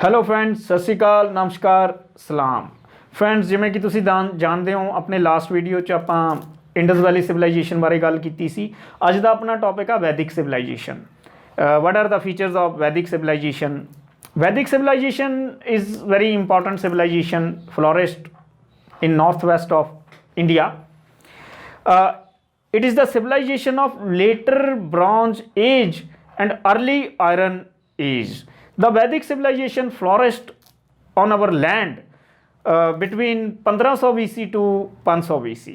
Hello friends, ਸਤਿ ਸ਼੍ਰੀ ਅਕਾਲ, ਨਮਸਕਾਰ, ਸਲਾਮ। ਫਰੈਂਡਸ, ਜਿਵੇਂ ਕਿ ਤੁਸੀਂ ਜਾਣਦੇ ਹੋ, ਆਪਣੇ ਲਾਸਟ ਵੀਡੀਓ 'ਚ ਆਪਾਂ ਇੰਡਸ ਵੈਲੀ ਸਿਵਲਾਈਜੇਸ਼ਨ ਬਾਰੇ ਗੱਲ ਕੀਤੀ ਸੀ। ਅੱਜ ਦਾ ਆਪਣਾ ਟੌਪਿਕ ਆ Vedic civilization. What are the features of Vedic civilization? Vedic civilization is very important civilization flourished in northwest of India. It is the civilization of later Bronze Age and early Iron Age. The Vedic civilization flourished on our land between 1500 BC to 500 BC.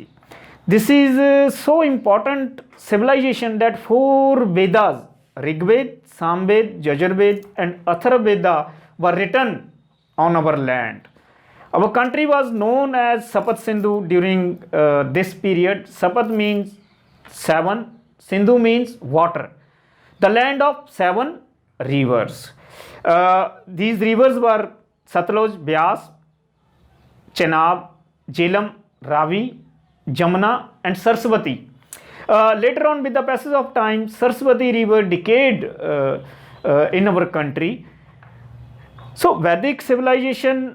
This is so important civilization that four Vedas, Rigved, Samved, Yajurved and Atharvaveda were written on our land. Our country was known as Sapat Sindhu during this period. Sapat means seven, Sindhu means water, the land of seven rivers. These rivers were Satluj, Byas, Chenab, Jhelum, Ravi, Jamuna and Saraswati. Later on, with the passage of time, Saraswati river decayed in our country. So Vedic civilization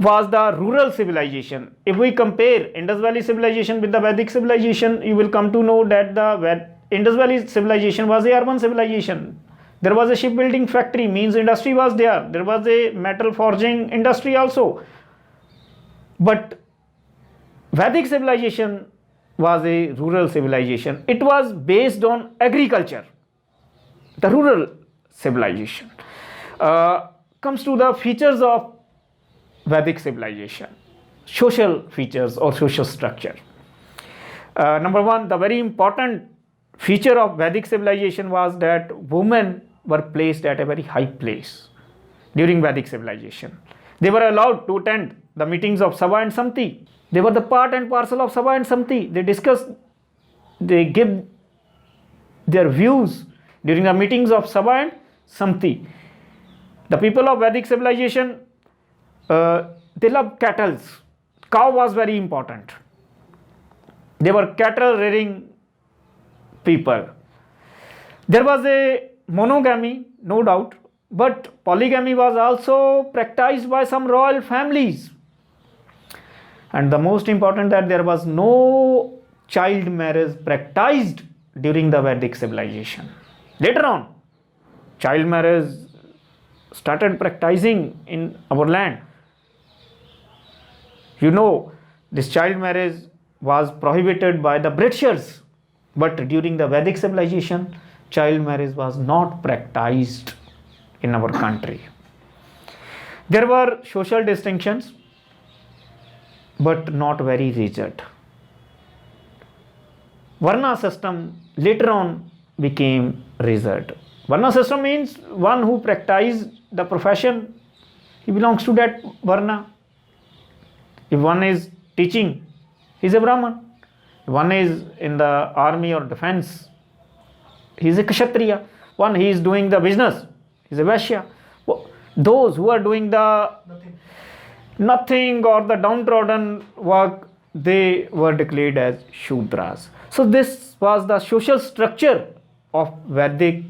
was the rural civilization. If we compare Indus Valley civilization with the Vedic civilization, you will come to know that the Indus Valley civilization was a urban civilization. There was a shipbuilding factory, means industry was there. There was a metal forging industry also. But Vedic civilization was a rural civilization. It was based on agriculture. The rural civilization. Comes to the features of Vedic civilization, social features or social structure. Number one, the very important feature of Vedic civilization was that women were placed at a very high place during Vedic civilization. They were allowed to attend the meetings of Sabha and Samti. They were the part and parcel of Sabha and Samti. They discuss, they give their views during the meetings of Sabha and Samti. The people of Vedic civilization, they loved cattle. Cow was very important. They were cattle rearing people. There was a monogamy, no doubt, but polygamy was also practiced by some royal families. And the most important, that there was no child marriage practiced during the Vedic civilization. Later on, child marriage started practicing in our land. You know, this child marriage was prohibited by the Britishers, but during the Vedic civilization, child marriage was not practiced in our country. There were social distinctions, but not very rigid. Varna system later on became rigid. Varna system means one who practiced the profession, he belongs to that Varna. If one is teaching, he is a Brahman. If one is in the army or defense, he is a Kshatriya. One, he is doing the business, he is a Vaishya. Those who are doing the nothing or the downtrodden work, they were declared as Shudras. So this was the social structure of Vedic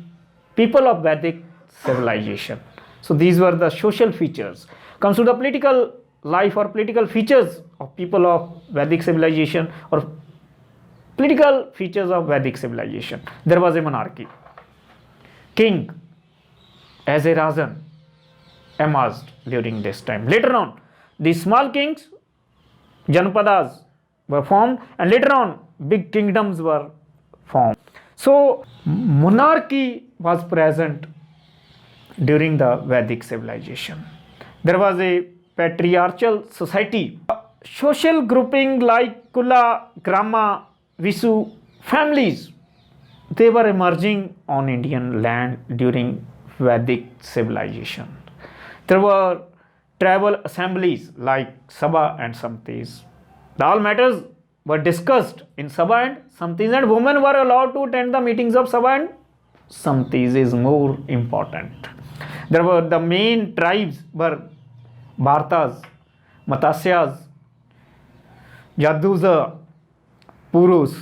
people of Vedic civilization. So these were the social features. Comes to the political life or political features of people of Vedic civilization or political features of Vedic civilization. There was a monarchy. King as a Rajan emerged during this time. Later on, the small kings, Janapadas, were formed, and later on, big kingdoms were formed. So, monarchy was present during the Vedic civilization. There was a patriarchal society. Social grouping like Kula, Grama, Visu families, they were emerging on Indian land during Vedic civilization. There were tribal assemblies like Sabha and Samtis. All matters were discussed in Sabha and Samtis, and women were allowed to attend the meetings of Sabha and Samtis is more important. There were the main tribes were Bhartas, Matsasyas, Yaduza, Purus.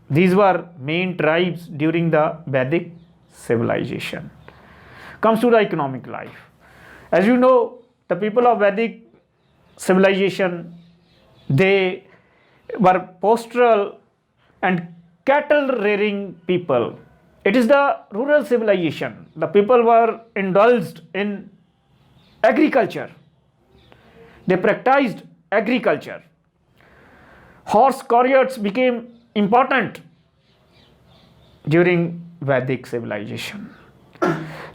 These were main tribes during the Vedic civilization. Comes to the economic life. As you know, the people of Vedic civilization, they were pastoral and cattle rearing people. It is the rural civilization. The people were indulged in agriculture. They practiced agriculture. Horse chariots became important during Vedic civilization.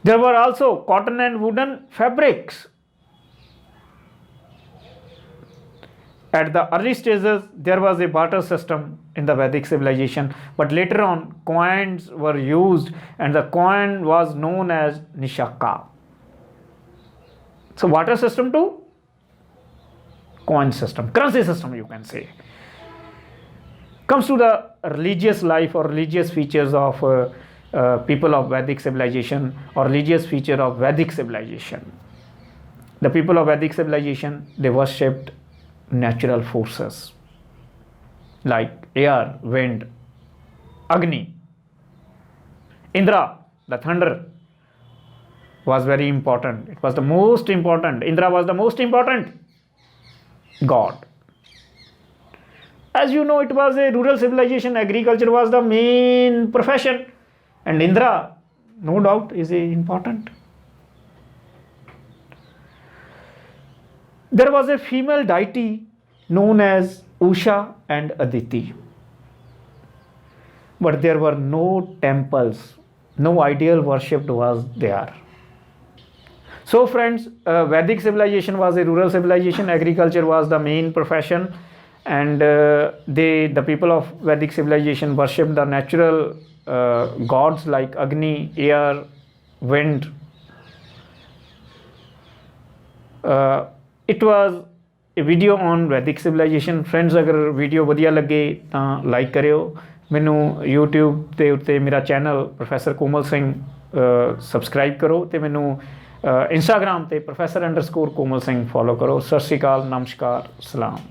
There were also cotton and wooden fabrics. At the early stages, there was a barter system in the Vedic civilization, but later on, coins were used, and the coin was known as Nishaka. So, barter system to coin system, currency system, you can say. Comes to the religious life or religious features of people of Vedic civilization or religious feature of Vedic civilization. The people of Vedic civilization, they worshipped natural forces like air, wind, Agni. Indra, the thunder, was very important. It was the most important. Indra was the most important god. As you know, it was a rural civilization. Agriculture was the main profession, and Indra, no doubt, is important. There was a female deity known as Usha and Aditi, but there were no temples, no ideal worshipped was there. So friends, Vedic civilization was a rural civilization. Agriculture was the main profession, and the people of Vedic civilization worshipped the natural gods like Agni, air, wind. It was a video on Vedic civilization. Friends, अगर video ਵਧੀਆ ਲੱਗੇ ਤਾਂ like ਕਰਿਓ। ਮੈਨੂੰ YouTube ਦੇ ਉੱਤੇ ਮੇਰਾ channel professor ਕੋਮਲ Singh subscribe ਕਰੋ ਤੇ ਮੈਨੂੰ Instagram ਤੇ professor_ਕੋਮਲ ਸਿੰਘ ਫੋਲੋ ਕਰੋ। ਸਤਿ ਸ਼੍ਰੀ ਅਕਾਲ, ਨਮਸਕਾਰ, ਸਲਾਮ।